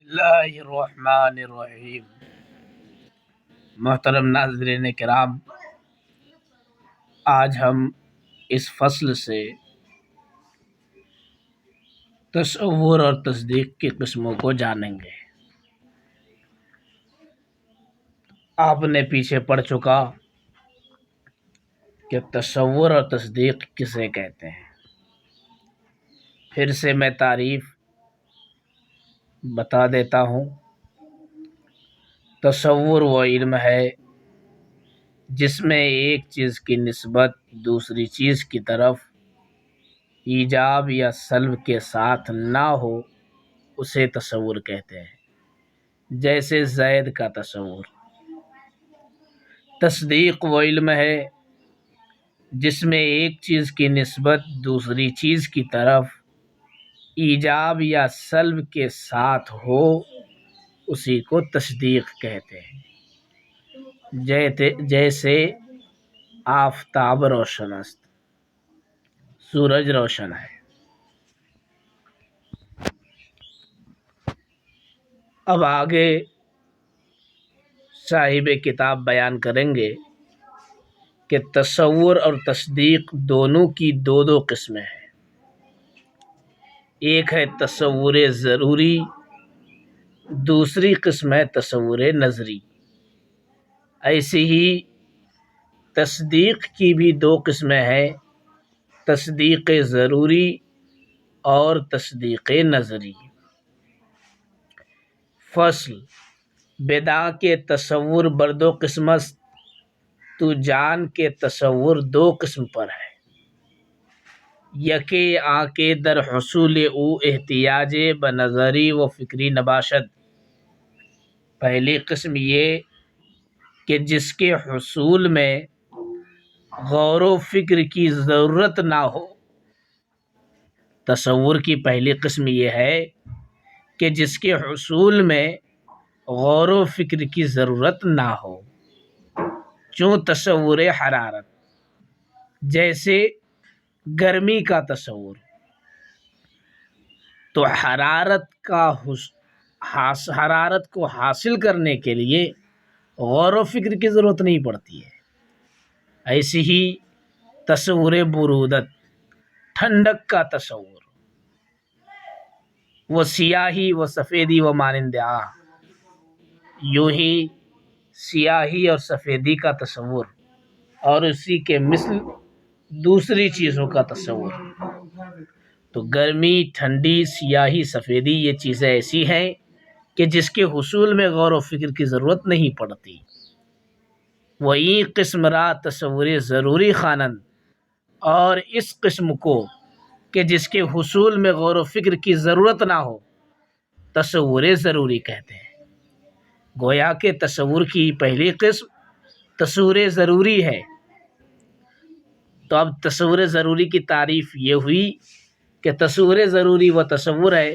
اللہ الرحمن الرحیم۔ محترم ناظرین کرام، آج ہم اس فصل سے تصور اور تصدیق کی قسموں کو جانیں گے۔ آپ نے پیچھے پڑھ چکا کہ تصور اور تصدیق کسے کہتے ہیں۔ پھر سے میں تعریف بتا دیتا ہوں۔ تصور وہ علم ہے جس میں ایک چیز کی نسبت دوسری چیز کی طرف ایجاب یا سلب کے ساتھ نہ ہو، اسے تصور کہتے ہیں، جیسے زید کا تصور۔ تصدیق وہ علم ہے جس میں ایک چیز کی نسبت دوسری چیز کی طرف ایجاب یا سلب کے ساتھ ہو، اسی کو تصدیق کہتے ہیں، جیسے آفتاب روشن است، سورج روشن ہے۔ اب آگے صاحب کتاب بیان کریں گے کہ تصور اور تصدیق دونوں کی دو قسمیں ہیں۔ ایک ہے تصور ضروری، دوسری قسم ہے تصور نظری۔ ایسے ہی تصدیق کی بھی دو قسمیں ہیں، تصدیق ضروری اور تصدیق نظری۔ فصل بدا کے تصور بر دو قسم است، تو جان کے تصور دو قسم پر ہے۔ یکے آنکے در حصول او احتیاج بنظری و فکری نباشد۔ پہلی قسم یہ کہ جس کے حصول میں غور و فکر کی ضرورت نہ ہو۔ تصور کی پہلی قسم یہ ہے کہ جس کے حصول میں غور و فکر کی ضرورت نہ ہو، چون تصور حرارت، جیسے گرمی کا تصور۔ تو حرارت کو حاصل کرنے کے لیے غور و فکر کی ضرورت نہیں پڑتی ہے۔ ایسی ہی تصور برودت، ٹھنڈک کا تصور، وہ سیاہی و سفیدی و مانند یوں ہی سیاہی اور سفیدی کا تصور اور اسی کے مثل دوسری چیزوں کا تصور۔ تو گرمی، ٹھنڈی، سیاہی، سفیدی یہ چیزیں ایسی ہیں کہ جس کے حصول میں غور و فکر کی ضرورت نہیں پڑتی۔ وہی قسم را تصور ضروری خوانند، اور اس قسم کو کہ جس کے حصول میں غور و فکر کی ضرورت نہ ہو، تصور ضروری کہتے ہیں۔ گویا کہ تصور کی پہلی قسم تصور ضروری ہے۔ تو اب تصور ضروری کی تعریف یہ ہوئی کہ تصور ضروری وہ تصور ہے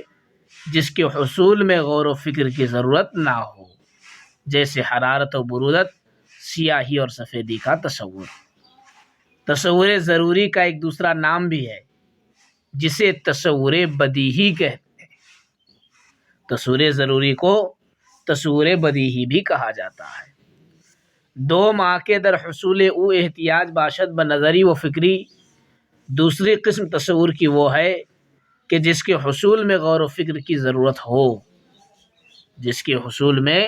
جس کے حصول میں غور و فکر کی ضرورت نہ ہو، جیسے حرارت و برودت، سیاہی اور سفیدی کا تصور۔ تصور ضروری کا ایک دوسرا نام بھی ہے جسے تصور بدیہی کہتے ہیں۔ تصور ضروری کو تصور بدیہی بھی کہا جاتا ہے۔ دو ماہ کے در حصول او احتیاج باشد بنظری و فکری۔ دوسری قسم تصور کی وہ ہے کہ جس کے حصول میں غور و فکر کی ضرورت ہو، جس کے حصول میں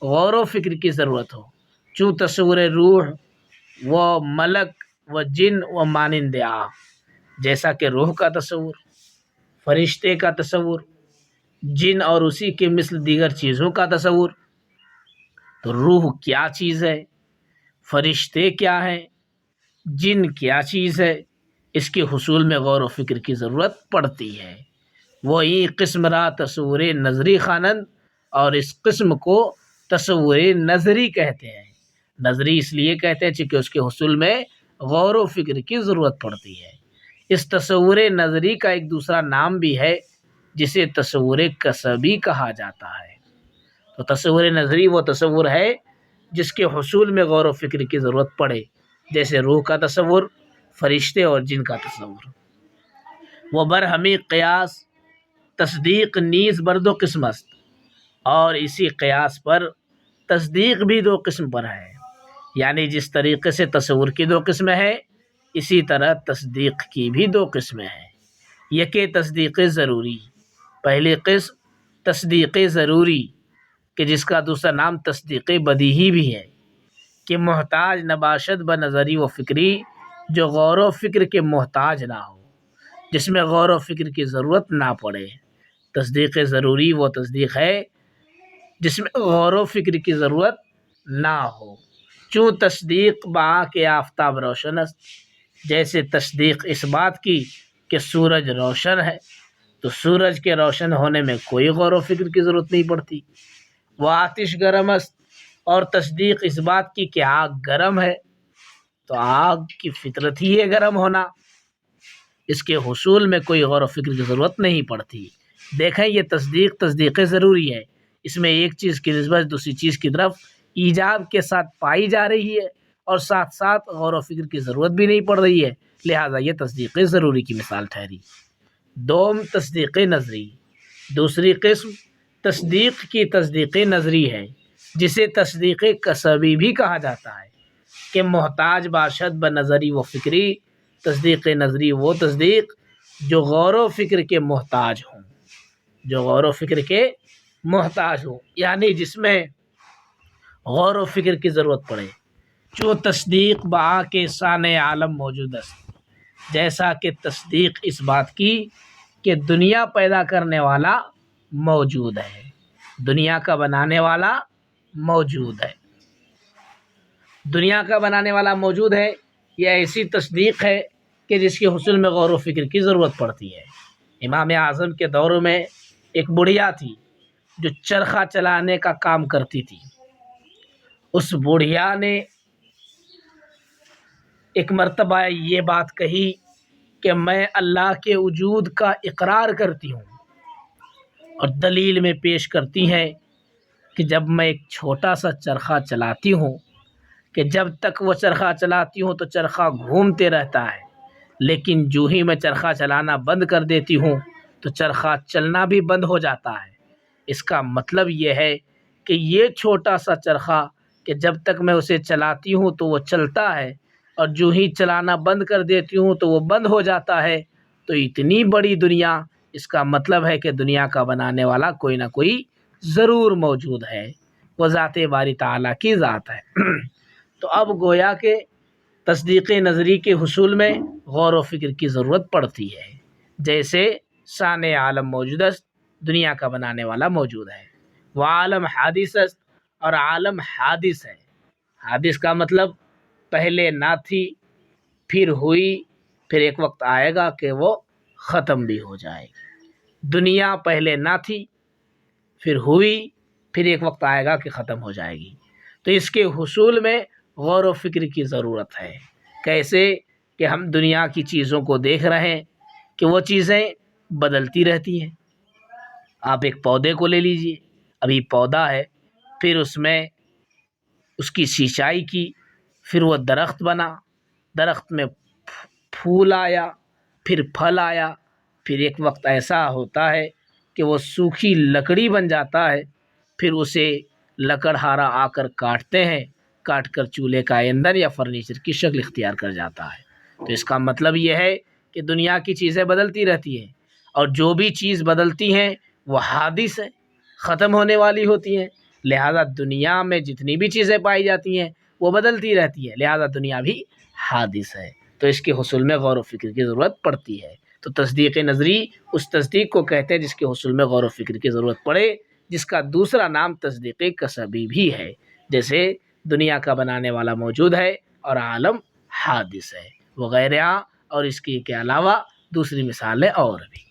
غور و فکر کی ضرورت ہو، چون تصور روح و ملک و جن و مانند جیسا کہ روح کا تصور، فرشتے کا تصور، جن اور اسی کے مثل دیگر چیزوں کا تصور۔ تو روح کیا چیز ہے، فرشتے کیا ہیں، جن کیا چیز ہے، اس کے حصول میں غور و فکر کی ضرورت پڑتی ہے۔ وہی قسم را تصور نظری خوانند، اور اس قسم کو تصور نظری کہتے ہیں۔ نظری اس لیے کہتے ہیں چونکہ اس کے حصول میں غور و فکر کی ضرورت پڑتی ہے۔ اس تصور نظری کا ایک دوسرا نام بھی ہے جسے تصور کسبی کہا جاتا ہے۔ تو تصور نظری وہ تصور ہے جس کے حصول میں غور و فکر کی ضرورت پڑے، جیسے روح کا تصور، فرشتے اور جن کا تصور۔ وہ برہمی قیاس تصدیق نیز بر دو قسم است، اور اسی قیاس پر تصدیق بھی دو قسم پر ہے، یعنی جس طریقے سے تصور کی دو قسمیں ہیں اسی طرح تصدیق کی بھی دو قسمیں ہیں۔ یک تصدیق ضروری، پہلی قسم تصدیق ضروری کہ جس کا دوسرا نام تصدیق بدیہی بھی ہے، کہ محتاج نباشد بنظری و فکری، جو غور و فکر کے محتاج نہ ہو، جس میں غور و فکر کی ضرورت نہ پڑے۔ تصدیق ضروری وہ تصدیق ہے جس میں غور و فکر کی ضرورت نہ ہو۔ چوں تصدیق با کہ آفتاب روشن است، جیسے تصدیق اس بات کی کہ سورج روشن ہے، تو سورج کے روشن ہونے میں کوئی غور و فکر کی ضرورت نہیں پڑتی۔ وہ آتش گرم است، اور تصدیق اس بات کی کہ آگ گرم ہے، تو آگ کی فطرت ہی ہے گرم ہونا، اس کے حصول میں کوئی غور و فکر کی ضرورت نہیں پڑتی۔ دیکھیں یہ تصدیق ضروری ہے، اس میں ایک چیز کی نسبت دوسری چیز کی طرف ایجاب کے ساتھ پائی جا رہی ہے، اور ساتھ ساتھ غور و فکر کی ضرورت بھی نہیں پڑ رہی ہے، لہٰذا یہ تصدیق ضروری کی مثال ٹھہری۔ دوم تصدیق نظری، دوسری قسم تصدیق کی تصدیق نظری ہے، جسے تصدیق کسبی بھی کہا جاتا ہے، کہ محتاج باشد بنظری و فکری۔ تصدیق نظری وہ تصدیق جو غور و فکر کے محتاج ہوں، جو غور و فکر کے محتاج ہوں، یعنی جس میں غور و فکر کی ضرورت پڑے۔ جو تصدیق با کے سانع عالم موجود است، جیسا کہ تصدیق اس بات کی کہ دنیا پیدا کرنے والا موجود ہے، دنیا کا بنانے والا موجود ہے۔ دنیا کا بنانے والا موجود ہے، یہ ایسی تصدیق ہے کہ جس کے حصول میں غور و فکر کی ضرورت پڑتی ہے۔ امام اعظم کے دور میں ایک بڑھیا تھی جو چرخہ چلانے کا کام کرتی تھی۔ اس بڑھیا نے ایک مرتبہ یہ بات کہی کہ میں اللہ کے وجود کا اقرار کرتی ہوں، اور دلیل میں پیش کرتی ہے کہ جب میں ایک چھوٹا سا چرخہ چلاتی ہوں، کہ جب تک وہ چرخہ چلاتی ہوں تو چرخہ گھومتے رہتا ہے، لیکن جو ہی میں چرخہ چلانا بند کر دیتی ہوں تو چرخہ چلنا بھی بند ہو جاتا ہے۔ اس کا مطلب یہ ہے کہ یہ چھوٹا سا چرخہ کہ جب تک میں اسے چلاتی ہوں تو وہ چلتا ہے، اور جو ہی چلانا بند کر دیتی ہوں تو وہ بند ہو جاتا ہے، تو اتنی بڑی دنیا، اس کا مطلب ہے کہ دنیا کا بنانے والا کوئی نہ کوئی ضرور موجود ہے، وہ ذات باری تعالیٰ کی ذات ہے۔ تو اب گویا کہ تصدیق نظری کے حصول میں غور و فکر کی ضرورت پڑتی ہے، جیسے سانع عالم موجود است، دنیا کا بنانے والا موجود ہے۔ وہ عالم حادث است، اور عالم حادث ہے۔ حادث کا مطلب پہلے نہ تھی، پھر ہوئی، پھر ایک وقت آئے گا کہ وہ ختم بھی ہو جائے گی۔ دنیا پہلے نہ تھی، پھر ہوئی، پھر ایک وقت آئے گا کہ ختم ہو جائے گی۔ تو اس کے حصول میں غور و فکر کی ضرورت ہے۔ کیسے کہ ہم دنیا کی چیزوں کو دیکھ رہے ہیں کہ وہ چیزیں بدلتی رہتی ہیں۔ آپ ایک پودے کو لے لیجئے، ابھی پودا ہے، پھر اس میں اس کی سینچائی کی، پھر وہ درخت بنا، درخت میں پھول آیا، پھر پھل آیا، پھر ایک وقت ایسا ہوتا ہے کہ وہ سوکھی لکڑی بن جاتا ہے، پھر اسے لکڑہارا آ کر کاٹتے ہیں، کاٹ کر چولہے کا ایندھن یا فرنیچر کی شکل اختیار کر جاتا ہے۔ تو اس کا مطلب یہ ہے کہ دنیا کی چیزیں بدلتی رہتی ہیں، اور جو بھی چیز بدلتی ہیں وہ حادث ہے، ختم ہونے والی ہوتی ہیں، لہذا دنیا میں جتنی بھی چیزیں پائی جاتی ہیں وہ بدلتی رہتی ہے، لہذا دنیا بھی حادث ہے۔ تو اس کے حصول میں غور و فکر کی ضرورت پڑتی ہے۔ تو تصدیق نظری اس تصدیق کو کہتے ہیں جس کے حصول میں غور و فکر کی ضرورت پڑے، جس کا دوسرا نام تصدیق کسبی بھی ہے، جیسے دنیا کا بنانے والا موجود ہے اور عالم حادث ہے وغیرہ، اور اس کے علاوہ دوسری مثالیں اور بھی۔